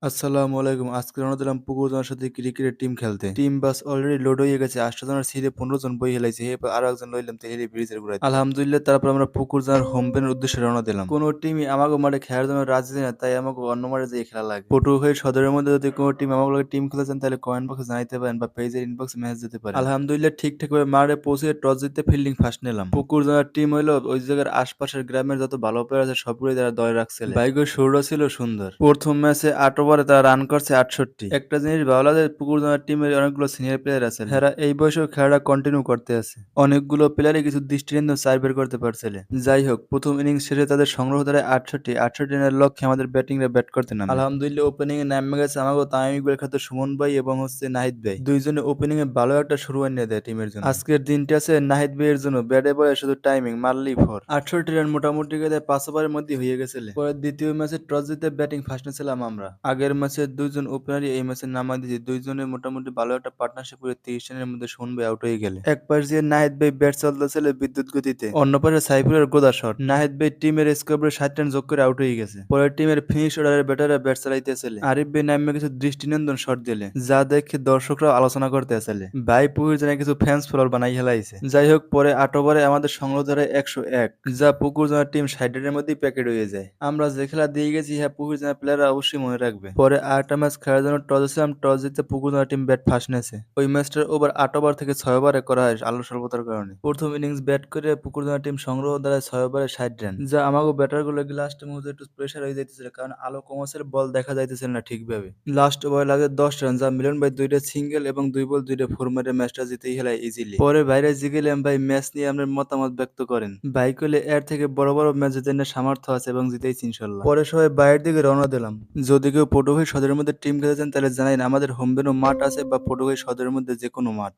আসসালামু আলাইকুম। আজকে রওনা দিলাম পুকুরজানের সাথে ক্রিকেটের টিম খেলতে। টিম বাস অলরেডি লোড হয়ে গেছে। ৮ জনের সিটে ১৫ জন বই হেলাইছে। এরপর আরো একজন লইলাম তেহেরি ব্রিজের গুড়াইতে। আলহামদুলিল্লাহ তারপর আমরা পুকুরজানের হোম ভেন্যুর উদ্দেশ্যে রওনা দিলাম। কোন টিমই আমাগো মাঠে খেলার জন্য রাজি না, তাই আমাকে অন্য মাঠে যেয়ে খেলা লাগে। পটুয়াখালী সদরের মধ্যে যদি কোনো টিম আমাকে লগে টিম খেলতে চান তাহলে কমেন্ট বক্সে জানাইতে পারেন বা পেজের ইনবক্সে মেসেজ দিতে পারেন। আলহামদুলিল্লাহ ঠিকঠাকভাবে মাঠে পৌঁছে টস জিততে ফিল্ডিং ফার্স্ট নিলাম। পুকুরজানের টিম হইলো ওই জায়গার আশপাশের গ্রামের যত ভালো প্লেয়ার আছে সবগুলোই তারা দলে রাখছিল। বাইকের শুরুটা ছিল সুন্দর। প্রথম ম্যাচে ৮ ওভারে তারা রান করছে ৬৮। একটা জিনিস ভালো লাগে পুকুরজানের টিমের অনেকগুলো সিনিয়র প্লেয়ার আছে, এরা এই বয়সেও খেলাটা কন্টিনিউ করতে আছে। অনেকগুলো প্লেয়ারই কিছু দৃষ্টিনন্দন চার বের করতে পারছিল। যাই হোক, প্রথম ইনিংস শেষে তাদের সংগ্রহ দাঁড়ায় ৬৮ রানের লক্ষ্যে আমাদের ব্যাটিংরা ব্যাট করতে নামে। আলহামদুলিল্লাহ ওপেনিং এ নামে গেছে আমাকে তামিম ইকবাল খ্যাত সুমন ভাই এবং নাহিদ ভাই, দুইজনে ওপেনিং এ ভালো একটা শুরু এনে দেয় টিমের জন্য। আজকের দিনটা আছে নাহিদ ভাইয়ের জন্য, ব্যাটে বলে শুধু টাইমিং মারলেই ফর। ৬৮ রান মোটামুটি গেলে ৫ ওভারের মধ্যে হয়ে গেছিল। পরে দ্বিতীয় ম্যাচে টস জিতে ব্যাটিং ফার্স্টে ছিলাম আমরা। আগের ম্যাচে দুইজন ওপেনারই এই ম্যাচে নামাই দিয়েছি, দুইজনের মোটামুটি ভালো একটা পার্টনারশিপ করে ৩০ রানের মধ্যে সুমন ভাই আউট হয়ে গেলে। এক পাশ দিয়ে নাহিদ ভাই ব্যাট চলতেছিল বিদ্যুৎ গতিতে, অন্য পাশে সাইফুলের গোদা শট। নাহিদ ভাই টিমের স্কোরে ৬০ রান যোগ করে আউট হয়ে গেছে। পরে টিমের ফিনিশ অর্ডারের ব্যাটাররা ব্যাট চালাইতেছিল, আরিফ ভাই নামে কিছু দৃষ্টিনন্দন শট দিলে, যা দেখে দর্শকরাও আলোচনা করতে আসলে। ভাই পুকুর জানে কিছু ফ্যান্স ফলোয়ার বানাই হেলাইছে। যাই হোক, পরে ৮ ওভারে আমাদের সংগ্রহ ধরে ১০১, যা পুকুর জানার টিম ৬০ রানের মধ্যেই প্যাকেট হয়ে যায়। আমরা যে খেলা দিয়ে গেছি হ্যাঁ পুকুর জানার প্লেয়াররা অবশ্যই মনে রাখবে। পরে আরেকটা ম্যাচ খেলার জন্য টস দিয়েছিলাম, টস জিতে পুকুর জানার টিম ব্যাট ফার্স্ট নেছে। ওই ম্যাচটার ওভার ৮ ওভার থেকে ৬ ওভারে করা হয় আলো স্বল্পতার কারণে। প্রথম ইনিংস ব্যাট করে পুকুর জানার টিম সংগ্রহ দাঁড়ায় ৬ ওভারে ৬০ রান, যা আমাকে ব্যাটার গুলো লাস্টের মুহূর্তে একটু প্রেশার হয়ে যাইতেছিল, কারণ আলো কমাসের বল দেখা যাইতেছিল না ঠিকভাবে। লাস্ট ওভার লাগে ১০ রান, যা মিলন ভাই ২টা সিঙ্গেল এবং ২ বল ২টা ফোর মেরে ম্যাচটা জিতেই হেলায় ইজিলি। পরে বাইরে জিগেলাম ভাই ম্যাচ নিয়ে আপনার মতামত ব্যক্ত করেন। ভাই কইলে এর থেকে বড় বড় ম্যাচ জিতে নেওয়ার সামর্থ্য আছে এবং জিতেইছি ইনশাল্লাহ। পরে সবাই বাইরের দিকে রওনা দিলাম। যদি কেউ পটুয়াখালী সদরের মধ্যে টিম খেলতে চান তাহলে জানাইন, আমাদের হোম ভেন্যু মাঠ আছে বা পটুয়াখালী সদরের মধ্যে যে কোনো মাঠ।